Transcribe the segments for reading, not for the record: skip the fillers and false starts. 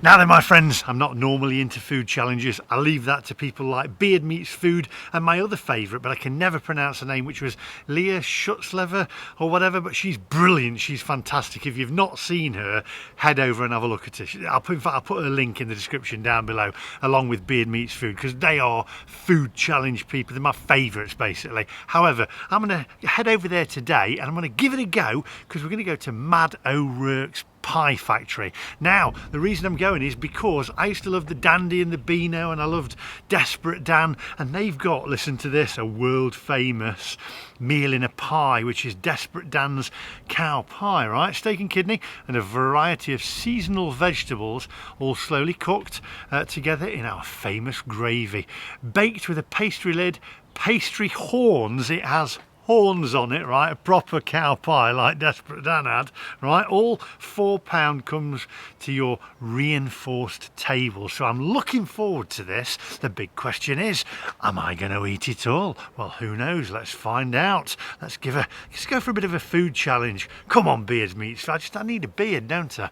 Now then, my friends, I'm not normally into food challenges. I leave that to people like Beard Meats Food and my other favourite, but I can never pronounce her name, which was Leah Shutkever or whatever, but she's brilliant. She's fantastic. If you've not seen her, head over and have a look at her. I'll put a link in the description down below, along with Beard Meats Food, because they are food challenge people. They're my favourites, basically. However, I'm going to head over there today and I'm going to give it a go, because we're going to go to Mad O'Rourke's pie factory. Now, the reason I'm going is because I used to love the Dandy and the Beano, and I loved Desperate Dan, and they've got, listen to this, a world famous meal in a pie, which is Desperate Dan's cow pie, right? Steak and kidney and a variety of seasonal vegetables, all slowly cooked together in our famous gravy, baked with a pastry lid, pastry horns. It has horns on it, right? A proper cow pie like Desperate Dan had, right? All £4 comes to your reinforced table. So I'm looking forward to this. The big question is, am I going to eat it all? Well, who knows? Let's find out. Let's go for a bit of a food challenge. Come on, Beards Meats. I need a beard, don't I?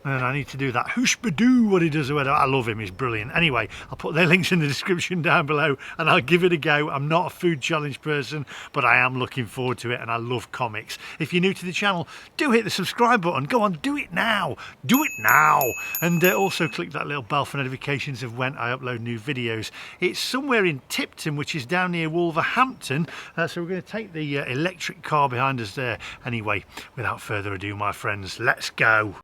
And I need to do that hoosh-badoo, what he does or whatever. I love him, he's brilliant. Anyway, I'll put their links in the description down below and I'll give it a go. I'm not a food challenge person, but I am looking forward to it, and I love comics. If you're new to the channel, do hit the subscribe button. Go on, do it now. Do it now. And also click that little bell for notifications of when I upload new videos. It's somewhere in Tipton, which is down near Wolverhampton. So we're going to take the electric car behind us there. Anyway, without further ado, my friends, let's go.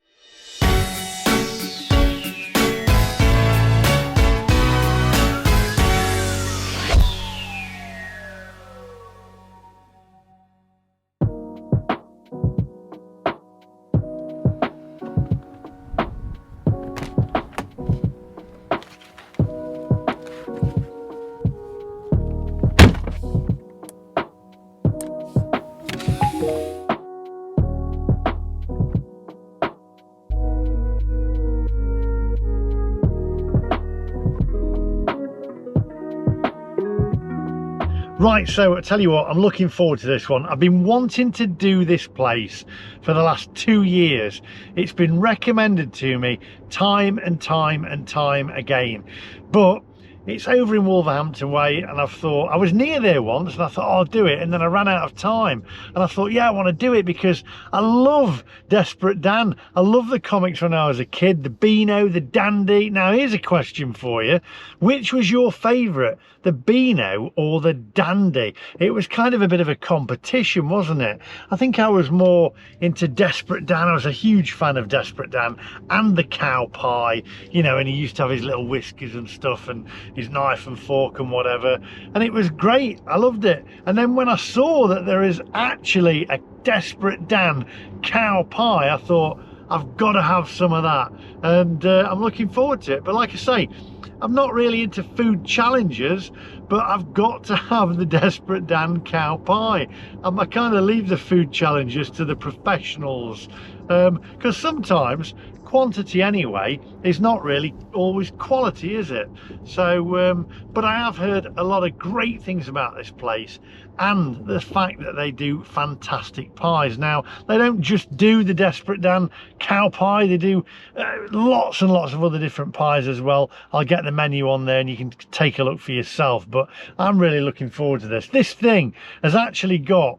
Right, so I tell you what, I'm looking forward to this one. I've been wanting to do this place for the last 2 years. It's been recommended to me time and time and time again, but it's over in Wolverhampton way, and I've thought, I was near there once and I thought, oh, I'll do it, and then I ran out of time, and I thought, yeah, I want to do it because I love Desperate Dan. I love the comics when I was a kid, the Beano, the Dandy. Now here's a question for you: which was your favourite, the Beano or the Dandy? It was kind of a bit of a competition, wasn't it? I think I was more into Desperate Dan. I was a huge fan of Desperate Dan and the cow pie, you know, and he used to have his little whiskers and stuff and his knife and fork and whatever, and it was great. I loved it. And then when I saw that there is actually a Desperate Dan cow pie, I thought, I've got to have some of that, and I'm looking forward to it. But like I say, I'm not really into food challenges, but I've got to have the Desperate Dan cow pie. I kind of leave the food challenges to the professionals, because sometimes quantity anyway is not really always quality, is it? So but I have heard a lot of great things about this place, and the fact that they do fantastic pies. Now, they don't just do the Desperate Dan cow pie, they do lots and lots of other different pies as well. I'll get the menu on there and you can take a look for yourself, but I'm really looking forward to this. This thing has actually got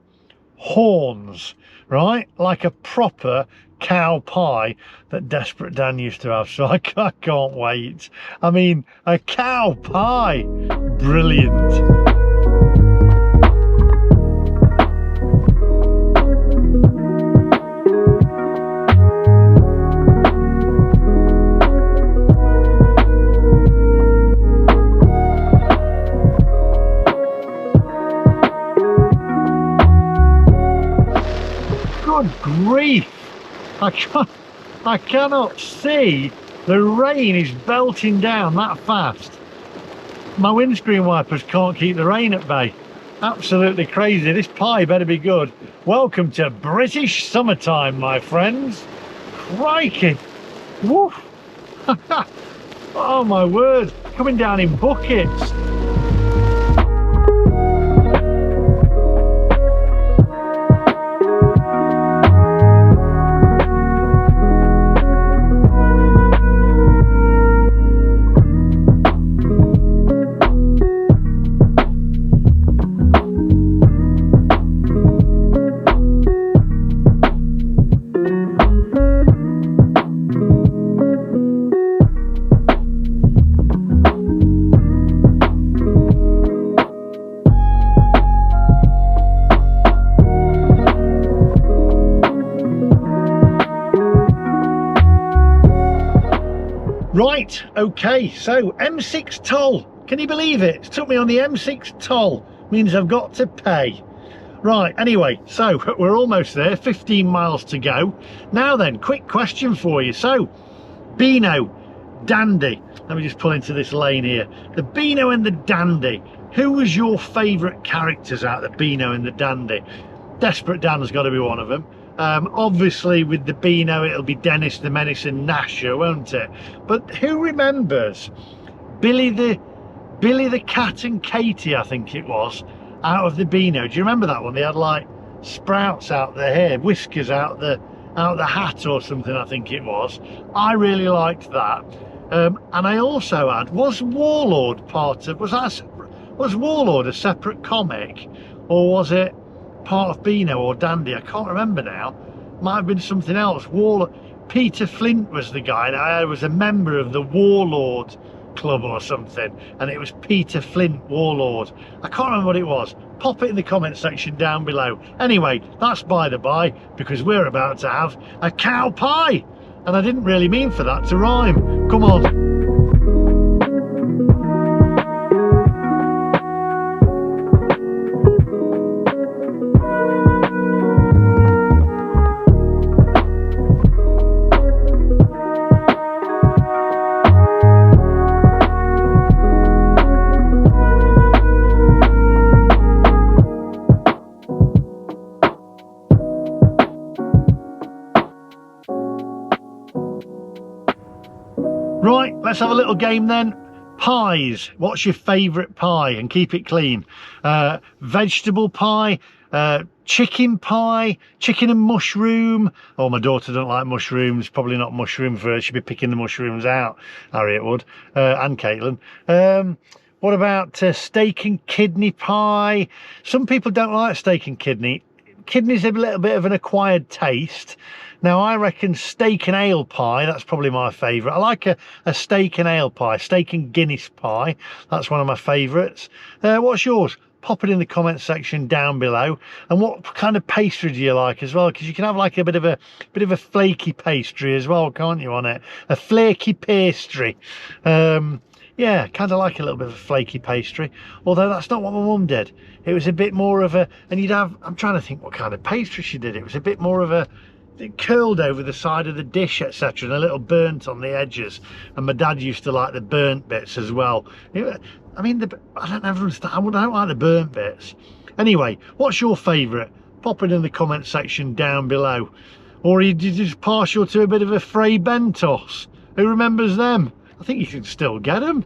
horns, right, like a proper cow pie that Desperate Dan used to have. So I can't wait. I mean, a cow pie, brilliant. Good grief, I cannot see. The rain is belting down that fast. My windscreen wipers can't keep the rain at bay. Absolutely crazy. This pie better be good. Welcome to British summertime, my friends. Crikey. Woof. Oh my word, coming down in buckets. Right, okay, so M6 toll. Can you believe it? It took me on the M6 toll. Means I've got to pay. Right, anyway, so we're almost there, 15 miles to go. Now then, quick question for you. So, Beano, Dandy. Let me just pull into this lane here. The Beano and the Dandy. Who was your favourite characters out of the Beano and the Dandy? Desperate Dan's got to be one of them. Obviously with the Beano it'll be Dennis the Menace and Gnasher, won't it? But who remembers Billy the Cat and Katie, I think it was, out of the Beano? Do you remember that one? They had like sprouts out their hair, whiskers out the hat or something, I think it was. I really liked that. And I also had, was Warlord part of, was Warlord a separate comic, or was it part of Beano or Dandy? I can't remember now. Might have been something else. Peter Flint was the guy, and I was a member of the Warlord Club or something, and it was Peter Flint Warlord. I can't remember what it was. Pop it in the comment section down below. Anyway, that's by the by, because we're about to have a cow pie, and I didn't really mean for that to rhyme. Come on. Right, let's have a little game then. Pies. What's your favourite pie? And keep it clean. Vegetable pie, chicken pie, chicken and mushroom. Oh, my daughter don't like mushrooms. Probably not mushroom for her. She'd be picking the mushrooms out, Harriet would, and Caitlin. What about steak and kidney pie? Some people don't like steak and kidney. Kidney's a little bit of an acquired taste. Now I reckon steak and ale pie, that's probably my favourite. I like a steak and ale pie, steak and Guinness pie. That's one of my favourites. What's yours? Pop it in the comment section down below. And what kind of pastry do you like as well? Because you can have like a bit of a flaky pastry as well, can't you, on it? A flaky pastry. Yeah, kind of like a little bit of a flaky pastry, although that's not what my mum did. It was a bit more of a, and you'd have, I'm trying to think what kind of pastry she did. It was a bit more of a, it curled over the side of the dish, etc., and a little burnt on the edges. And my dad used to like the burnt bits as well. I mean, I don't understand. I don't like the burnt bits. Anyway, what's your favourite? Pop it in the comment section down below. Or are you just partial to a bit of a Frey Bentos? Who remembers them? I think you can still get them.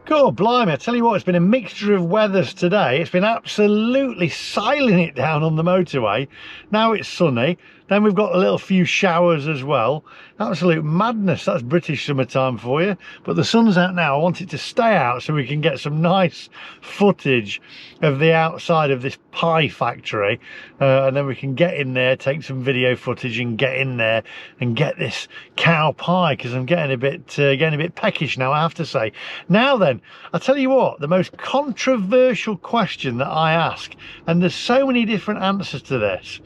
God blimey, I tell you what, it's been a mixture of weathers today. It's been absolutely siling it down on the motorway. Now it's sunny. Then we've got a little few showers as well. Absolute madness. That's British summertime for you. But the sun's out now. I want it to stay out so we can get some nice footage of the outside of this pie factory. And then we can get in there, take some video footage and get in there and get this cow pie, because I'm getting a bit peckish now, I have to say. Now then, I'll tell you what, the most controversial question that I ask, and there's so many different answers to this,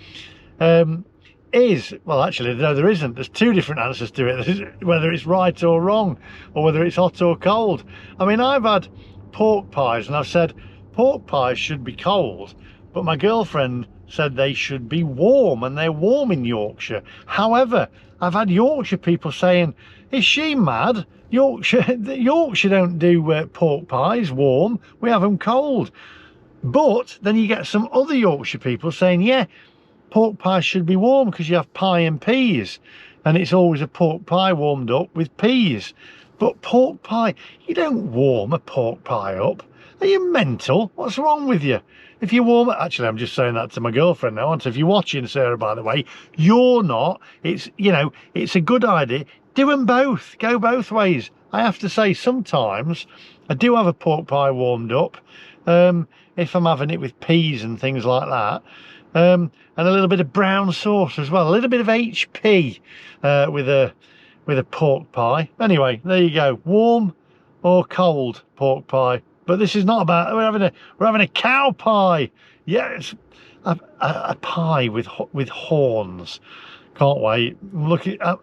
is, well, actually, no, there isn't. There's two different answers to it, whether it's right or wrong, or whether it's hot or cold. I mean, I've had pork pies, and I've said pork pies should be cold, but my girlfriend said they should be warm, and they're warm in Yorkshire. However, I've had Yorkshire people saying, is she mad? Yorkshire don't do pork pies warm, we have them cold. But then you get some other Yorkshire people saying, yeah, pork pie should be warm because you have pie and peas, and it's always a pork pie warmed up with peas. But pork pie, you don't warm a pork pie up. Are you mental? What's wrong with you? If you warm it, actually, I'm just saying that to my girlfriend now, aren't I? If you're watching, Sarah, by the way, you're not. It's, you know, it's a good idea. Do them both. Go both ways. I have to say, sometimes I do have a pork pie warmed up, if I'm having it with peas and things like that. And a little bit of brown sauce as well, a little bit of HP with a pork pie. Anyway, there you go, warm or cold pork pie. But this is not about, we're having a cow pie. Yes, a pie with horns. Can't wait.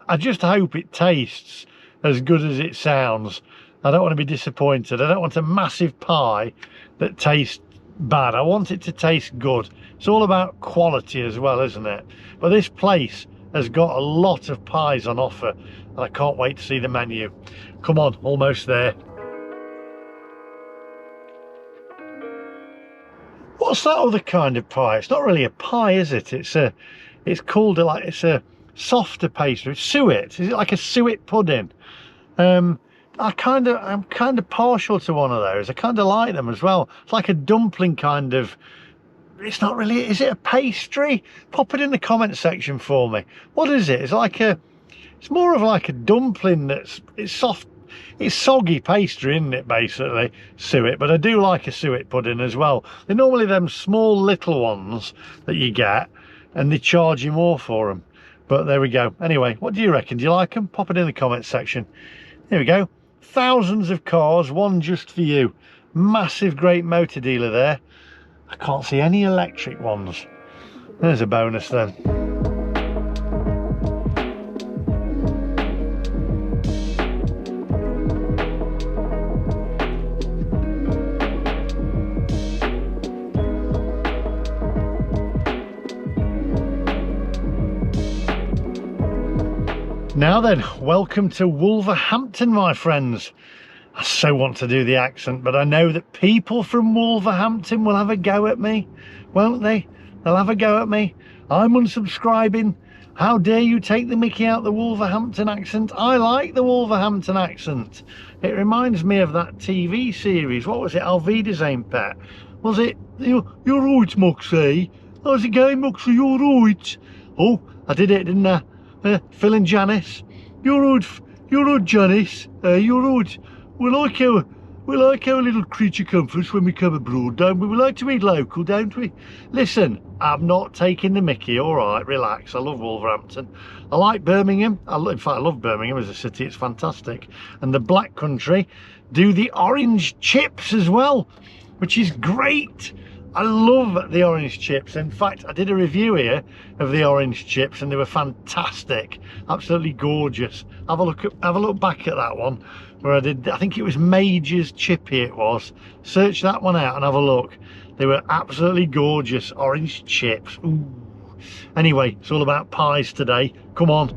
I just hope it tastes as good as it sounds. I don't want to be disappointed. I don't want a massive pie that tastes bad. I want it to taste good. It's all about quality as well, isn't it? But this place has got a lot of pies on offer, and I can't wait to see the menu. Come on, almost there. What's that other kind of pie? It's not really a pie, is it? It's called it's a softer pastry. Suet. Is it like a suet pudding? I'm kind of partial to one of those. I kind of like them as well. It's like a dumpling kind of. It's not really. Is it a pastry? Pop it in the comment section for me. What is it? It's more of like a dumpling. It's soft. It's soggy pastry, isn't it, basically? Suet. But I do like a suet pudding as well. They're normally them small little ones that you get, and they charge you more for them. But there we go. Anyway, what do you reckon? Do you like them? Pop it in the comment section. There we go. Thousands of cars, one just for you. Massive, great motor dealer there. I can't see any electric ones. There's a bonus then. Now then, welcome to Wolverhampton, my friends. I so want to do the accent, but I know that people from Wolverhampton will have a go at me, won't they? They'll have a go at me. I'm unsubscribing. How dare you take the mickey out the Wolverhampton accent? I like the Wolverhampton accent. It reminds me of that TV series. What was it? Alvida's Aim Pet. Was it? You're right, Moxie. How's it going, Moxie? You're right. Oh, I did it, didn't I? Phil and Janice. You're right, Janice. You're right. We like our little creature comforts when we come abroad, don't we? We like to eat local, don't we? Listen, I'm not taking the mickey, all right, relax. I love Wolverhampton. I like Birmingham. In fact, I love Birmingham as a city. It's fantastic. And the Black Country do the orange chips as well, which is great. I love the orange chips. In fact, I did a review here of the orange chips and they were fantastic, absolutely gorgeous. Have a look back at that one where I think it was Major's Chippy it was. Search that one out and have a look. They were absolutely gorgeous orange chips. Ooh. Anyway, it's all about pies today. Come on.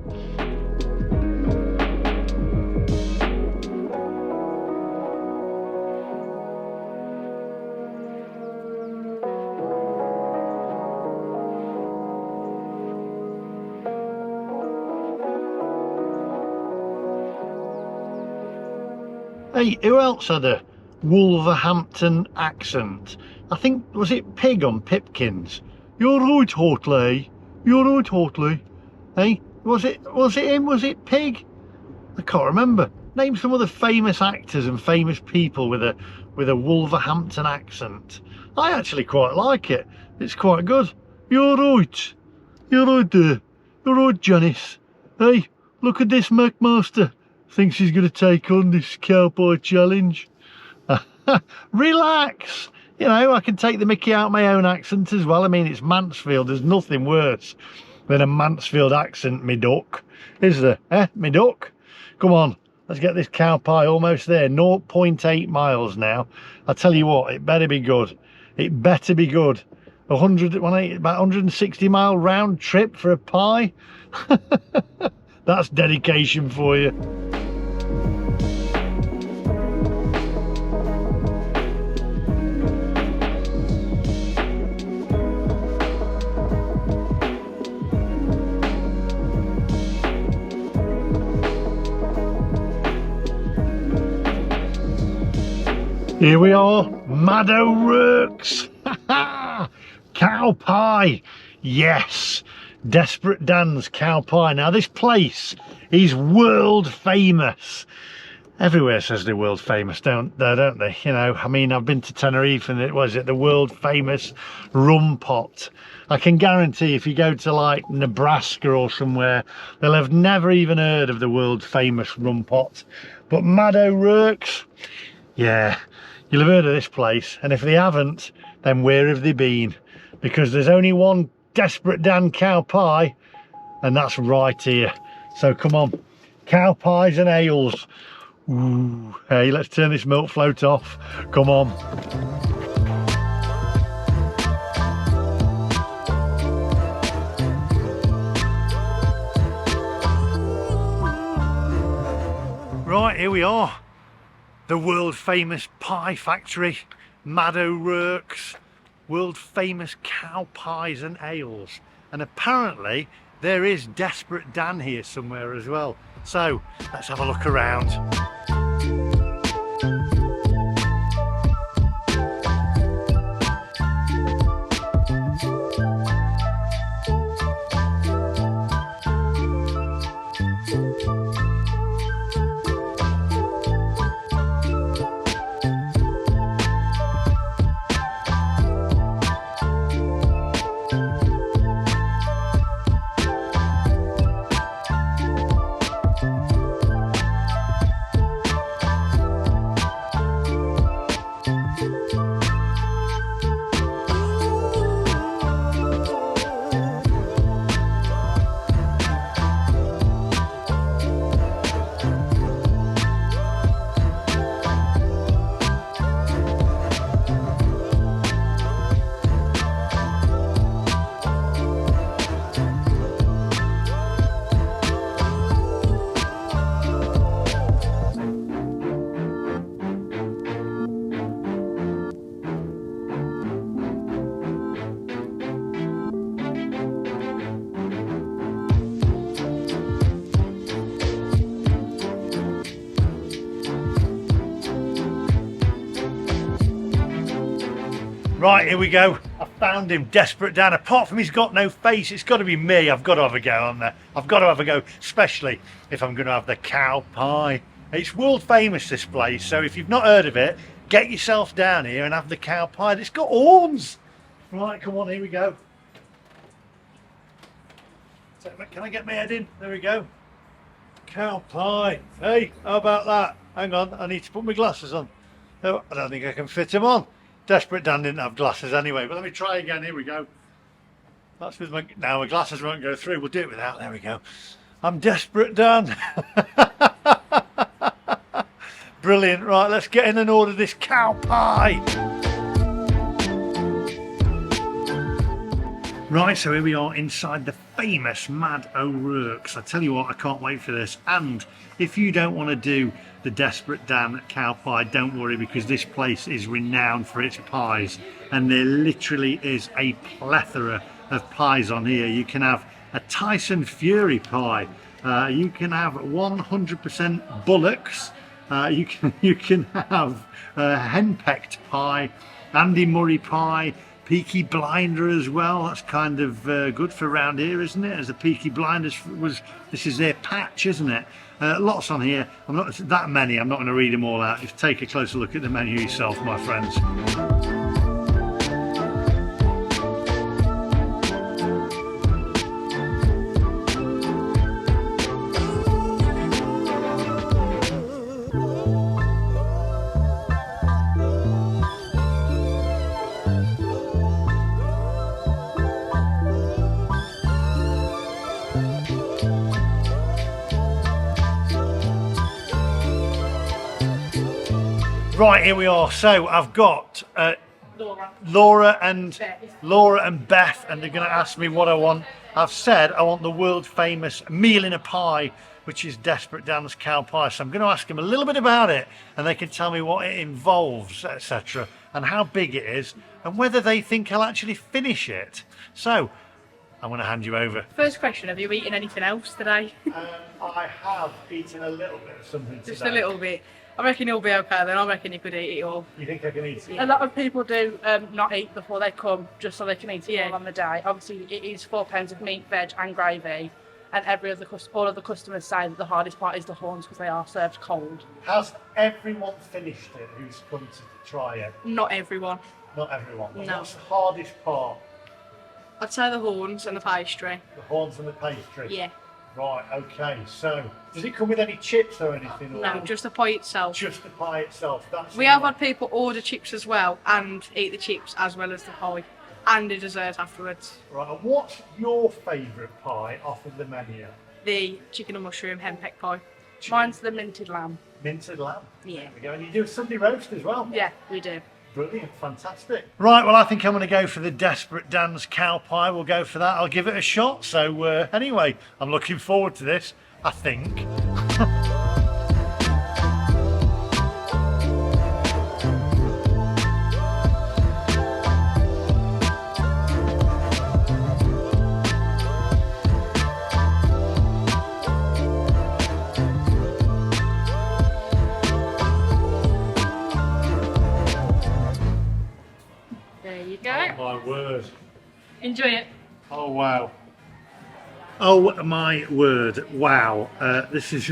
Hey, who else had a Wolverhampton accent? I think, was it Pig on Pipkins? You're right, Hartley. You're right, Hartley. Hey, was it him? Was it Pig? I can't remember. Name some of the famous actors and famous people with a Wolverhampton accent. I actually quite like it. It's quite good. You're right. You're right there. You're right, Janice. Hey, look at this MacMaster. Thinks he's going to take on this cowboy challenge. Relax. You know, I can take the mickey out of my own accent as well. I mean, it's Mansfield. There's nothing worse than a Mansfield accent, me duck. Is there? Me duck? Come on. Let's get this cow pie almost there. 0.8 miles now. I tell you what, it better be good. It better be good. 100, about 160 mile round trip for a pie. That's dedication for you. Here we are, Mad O'Rourke's. Cow pie, yes. Desperate Dan's cow pie. Now this place is world famous. Everywhere says they're world famous, don't they? You know, I mean, I've been to Tenerife and it was the world famous rum pot. I can guarantee if you go to like Nebraska or somewhere, they'll have never even heard of the world famous rum pot. But Mad O'Rourke's, yeah, you'll have heard of this place. And if they haven't, then where have they been? because there's only one Desperate Dan cow pie, and that's right here. So come on, cow pies and ales. Ooh, hey, let's turn this milk float off. Come on. Right, here we are. The world famous pie factory, Mad O'Rourke's, world famous cow pies and ales. And apparently there is Desperate Dan here somewhere as well. So let's have a look around. Right, here we go. I found him, Desperate Dan. Apart from he's got no face, it's got to be me. I've got to have a go on there. I've got to have a go, especially if I'm going to have the cow pie. It's world famous, this place, so if you've not heard of it, get yourself down here and have the cow pie. It's got horns. Right, come on, here we go. Can I get my head in? There we go. Cow pie. Hey, how about that? Hang on, I need to put my glasses on. Oh, I don't think I can fit them on. Desperate Dan didn't have glasses anyway, but let me try again. Here we go. That's with my, now my glasses won't go through. We'll do it without. There we go. I'm Desperate Dan. Brilliant. Right, let's get in and order this cow pie. Right, so here we are inside the famous Mad O'Rourke's. I tell you what, I can't wait for this. And if you don't want to do the Desperate Dan cow pie, don't worry, because this place is renowned for its pies. And there literally is a plethora of pies on here. You can have a Tyson Fury pie. You can have 100% bullocks. You can have henpecked pie, Andy Murray pie, Peaky Blinder as well. That's kind of good for around here, isn't it? As the Peaky Blinders was, this is their patch, isn't it? Lots on here. I'm not that many. I'm not going to read them all out. Just take a closer look at the menu yourself, my friends. Right, here we are. So I've got Laura and Beth, and they're going to ask me what I want. I've said I want the world famous meal in a pie, which is Desperate Dan's cow pie. So I'm going to ask them a little bit about it, and they can tell me what it involves, etc., and how big it is, and whether they think I'll actually finish it. So I'm going to hand you over. First question, have you eaten anything else today? I have eaten a little bit of something today. Just a little bit. I reckon you'll be okay then. I reckon you could eat it all. You think I can eat it? A lot of people do not eat before they come, just so they can eat it all on the day. Obviously, it is 4 pounds of meat, veg, and gravy. And all of the customers say that the hardest part is the horns because they are served cold. Has everyone finished it who's come to try it? Not everyone. Not everyone. No. What's the hardest part? I'd say the horns and the pastry. The horns and the pastry? Yeah. Right, okay. So, does it come with any chips or anything? No, just the pie itself. Just the pie itself. That's We have had people order chips as well and eat the chips as well as the pie. and a dessert afterwards. Right, and what's your favourite pie off of the menu? The chicken and mushroom henpeck pie. Mine's the minted lamb. Minted lamb. Yeah. There we go. And you do a Sunday roast as well? Yeah, we do. Brilliant, fantastic. Right, well, I think I'm going to go for the Desperate Dan's cow pie. We'll go for that. I'll give it a shot. So anyway, I'm looking forward to this, I think. There you go. Oh, my word. Enjoy it. Oh, wow. Oh, my word. Wow. This is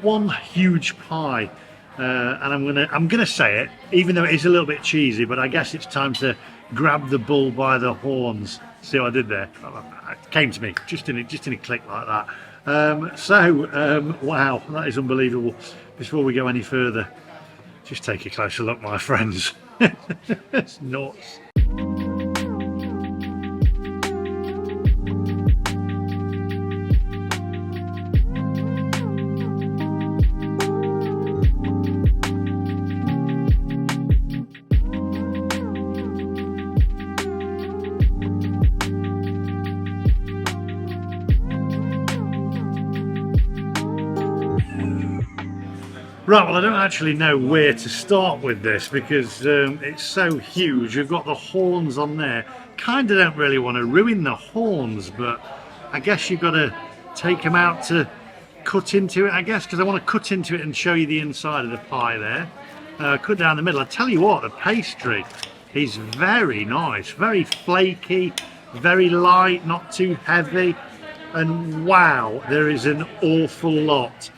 one huge pie. And I'm gonna say it, even though it is a little bit cheesy, but I guess it's time to grab the bull by the horns. See what I did there? It came to me just in a click like that. Wow, that is unbelievable. Before we go any further, just take a closer look, my friends. It's nuts. Right, well, I don't actually know where to start with this because it's so huge. We've got the horns on there. Kind of don't really want to ruin the horns, but I guess you've got to take them out to cut into it, I guess, because I want to cut into it and show you the inside of the pie there. Cut down the middle. I tell you what, the pastry is very nice, very flaky, very light, not too heavy. And wow, there is an awful lot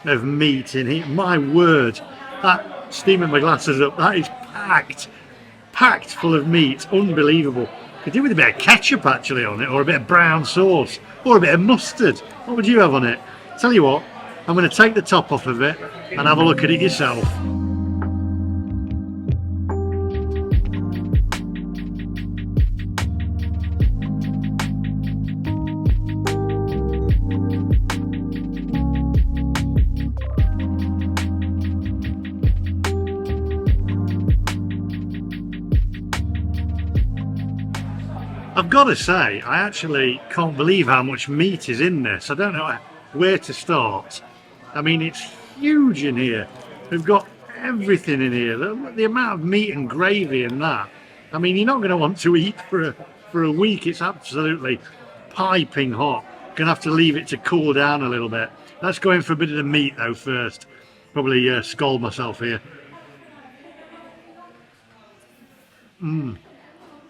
of meat in here. My word, that, steaming my glasses up, that is packed full of meat. Unbelievable. Could do with a bit of ketchup actually on it, or a bit of brown sauce, or a bit of mustard. What would you have on it? Tell you what, I'm going to take the top off of it and have a look at it yourself. I've got to say, I actually can't believe how much meat is in this. I don't know where to start. I mean, it's huge in here. We've got everything in here. The amount of meat and gravy in that. I mean, you're not going to want to eat for a week. It's absolutely piping hot. Going to have to leave it to cool down a little bit. Let's go in for a bit of the meat though first. Probably scald myself here.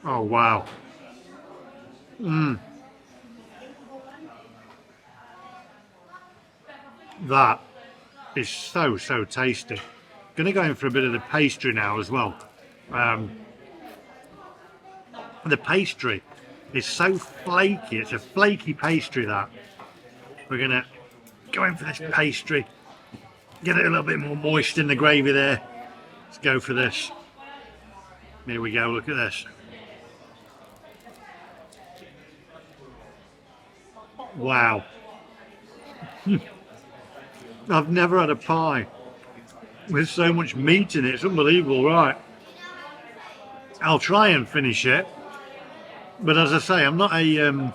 Oh, wow. That is so tasty. Gonna go in for a bit of the pastry now as well. The pastry is so flaky. It's a flaky pastry that. We're gonna go in for this pastry. Get it a little bit more moist in the gravy there. Let's go for this. Here we go, look at this. Wow. I've never had a pie with so much meat in it. It's unbelievable, right? I'll try and finish it. But as I say, I'm not a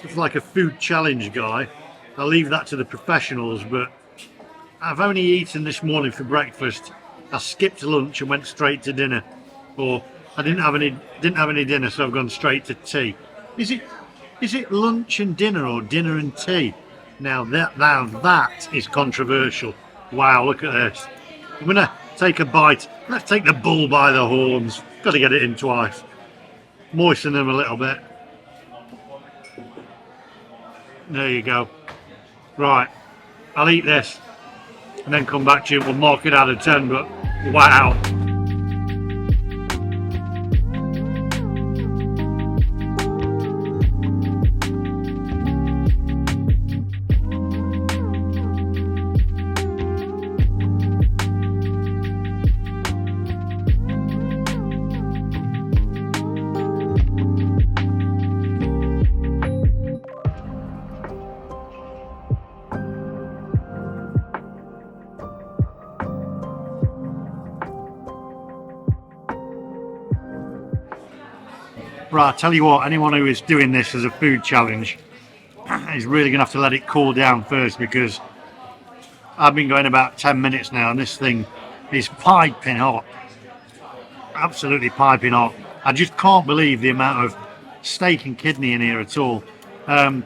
it's like a food challenge guy. I'll leave that to the professionals, but I've only eaten this morning for breakfast. I skipped lunch and went straight to dinner. Or I didn't have any dinner, so I've gone straight to tea. Is it lunch and dinner or dinner and tea? Now that is controversial. Wow, look at this. I'm gonna take a bite. Let's take the bull by the horns. Got to get it in twice. Moisten them a little bit. There you go. Right, I'll eat this and then come back to you. We'll mark it out of 10, but wow. Right, I tell you what, anyone who is doing this as a food challenge is really going to have to let it cool down first, because I've been going about 10 minutes now and this thing is piping hot. Absolutely piping hot. I just can't believe the amount of steak and kidney in here at all. I'm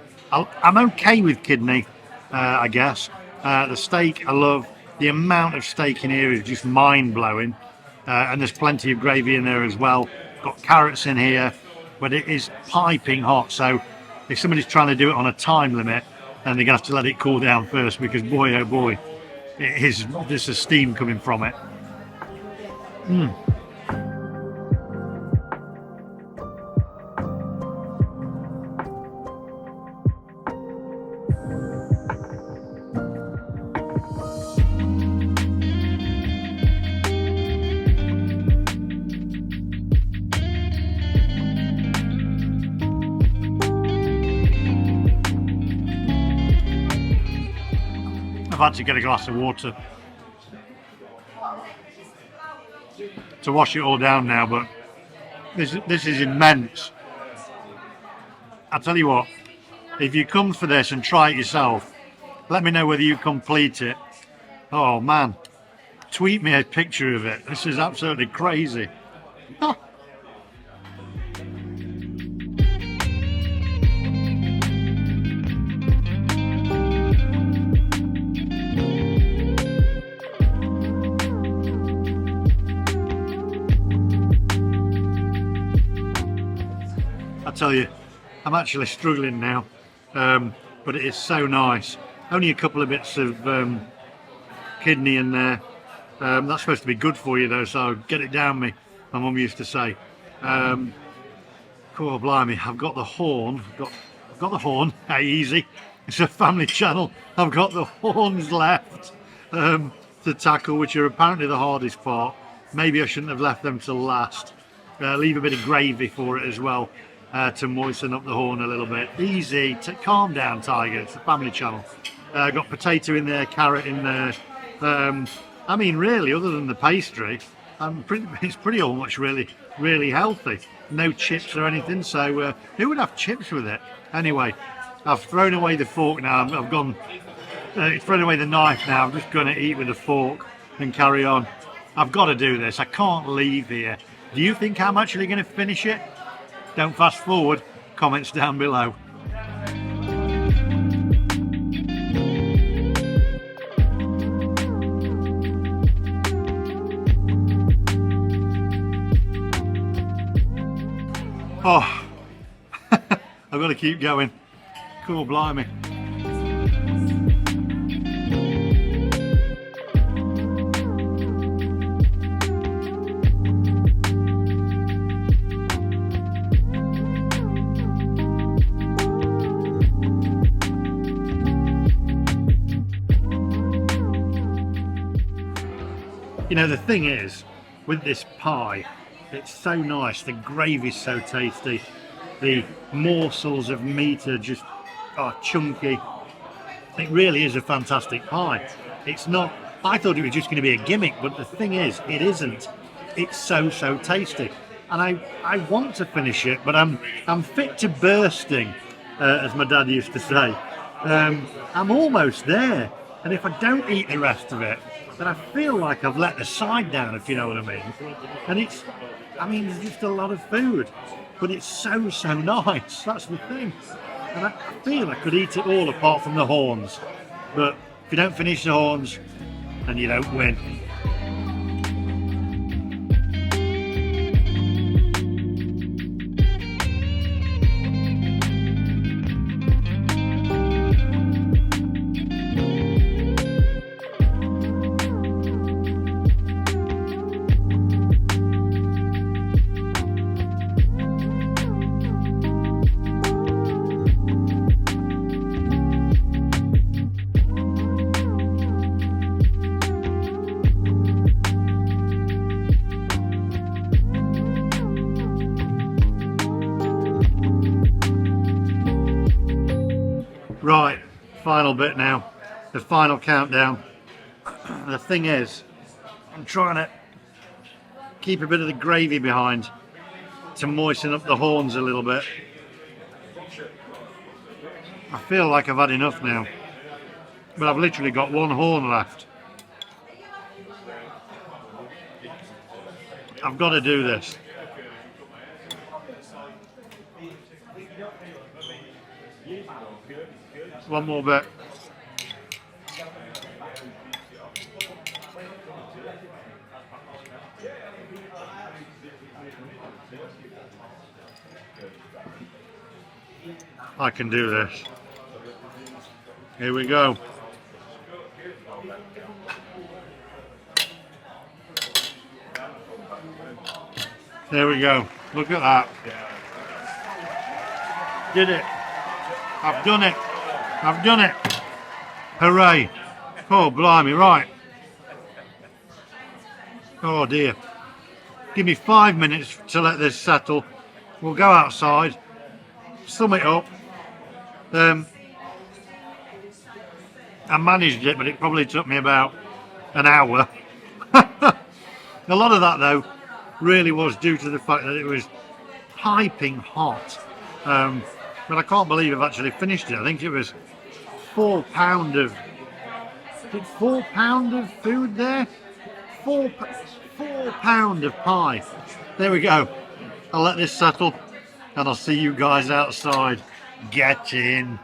okay with kidney, I guess. The steak I love. The amount of steak in here is just mind-blowing. And there's plenty of gravy in there as well. Got carrots in here, but it is piping hot. So if somebody's trying to do it on a time limit, then they're going to have to let it cool down first, because boy, oh boy, there's a steam coming from it. I've had to get a glass of water to wash it all down now, but this is immense. I tell you what, if you come for this and try it yourself, let me know whether you complete it. Oh man, tweet me a picture of it. This is absolutely crazy. I tell you, I'm actually struggling now, but it is so nice. Only a couple of bits of kidney in there. That's supposed to be good for you though, so get it down me, my mum used to say. Oh blimey, I've got the horn. I've got the horn. Hey, easy. It's a family channel. I've got the horns left to tackle, which are apparently the hardest part. Maybe I shouldn't have left them till last. Leave a bit of gravy for it as well. To moisten up the horn a little bit. Easy, calm down, Tiger. It's a family channel. Got potato in there, carrot in there. I mean, really, other than the pastry, it's pretty all much really healthy. No chips or anything. So who would have chips with it? Anyway, I've thrown away the fork now. I've gone. Thrown away the knife now. I'm just going to eat with a fork and carry on. I've got to do this. I can't leave here. Do you think I'm actually going to finish it? Don't fast forward, comments down below. Oh, I've got to keep going. Cool, blimey. You know, the thing is, with this pie, it's so nice, the gravy's so tasty, the morsels of meat are just chunky. It really is a fantastic pie. It's not, I thought it was just going to be a gimmick, but the thing is, it isn't. It's so tasty. And I want to finish it, but I'm fit to bursting, as my dad used to say. I'm almost there, and if I don't eat the rest of it, then I feel like I've let the side down, if you know what I mean. And it's just a lot of food, but it's so nice. That's the thing. And I feel I could eat it all apart from the horns. But if you don't finish the horns, then you don't win. Right, final bit now, the final countdown. The thing is, I'm trying to keep a bit of the gravy behind to moisten up the horns a little bit. I feel like I've had enough now, but I've literally got one horn left. I've got to do this. One more bit. I can do this. Here we go. There we go. Look at that. Did it. I've done it. I've done it. Hooray. Oh, blimey, right. Oh dear. Give me 5 minutes to let this settle. We'll go outside, sum it up. I managed it, but it probably took me about an hour. A lot of that, though, really was due to the fact that it was piping hot. But I can't believe I've actually finished it. I think it was £4 of... Did £4 of food there? £4 of pie. There we go. I'll let this settle and I'll see you guys outside. Get in.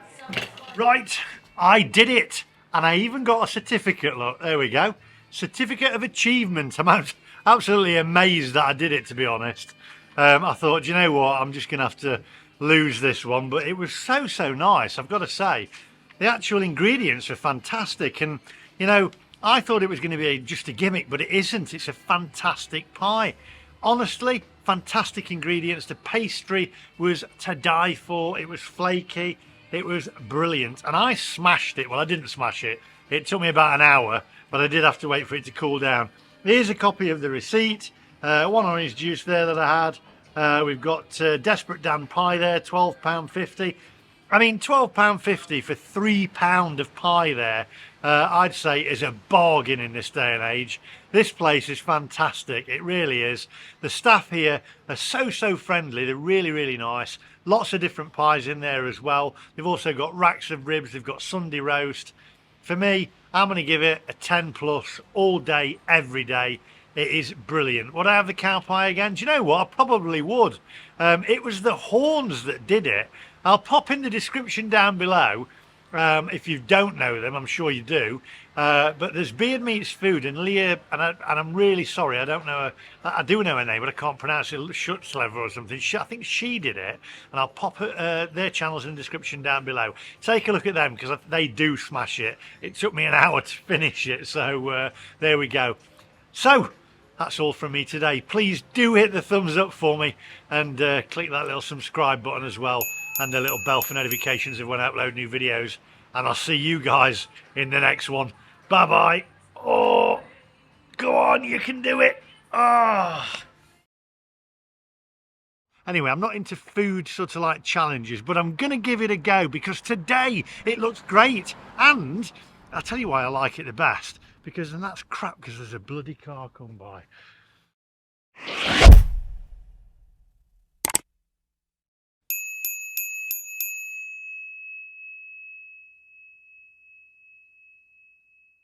Right, I did it. And I even got a certificate, look, there we go. Certificate of achievement. I'm absolutely amazed that I did it, to be honest. I thought, do you know what, I'm just going to have to lose this one. But it was so nice, I've got to say. The actual ingredients are fantastic. And, you know, I thought it was going to be just a gimmick, but it isn't. It's a fantastic pie. Honestly, fantastic ingredients. The pastry was to die for. It was flaky. It was brilliant, and I smashed it. Well, I didn't smash it. It took me about an hour, but I did have to wait for it to cool down. Here's a copy of the receipt. One orange juice there that I had. We've got Desperate Dan pie there, £12.50. I mean, £12.50 for £3 of pie there, I'd say is a bargain in this day and age. This place is fantastic, it really is. The staff here are so friendly, they're really nice. Lots of different pies in there as well. They've also got racks of ribs, they've got Sunday roast. For me, I'm going to give it a 10 plus all day, every day. It is brilliant. Would I have the cow pie again? Do you know what? I probably would. It was the horns that did it. I'll pop in the description down below. If you don't know them, I'm sure you do. But there's Beard Meats Food and Leah, and I'm really sorry, I don't know her, I do know her name, but I can't pronounce it, Shutkever or something. I think she did it, and I'll pop their channels in the description down below. Take a look at them, because they do smash it. It took me an hour to finish it, so there we go. So, that's all from me today. Please do hit the thumbs up for me, and click that little subscribe button as well, and the little bell for notifications of when I upload new videos. And I'll see you guys in the next one. Bye bye. Oh, go on, you can do it. Ah. Anyway, I'm not into food sort of like challenges, but I'm going to give it a go because today it looks great. And I'll tell you why I like it the best. And that's crap, because there's a bloody car come by.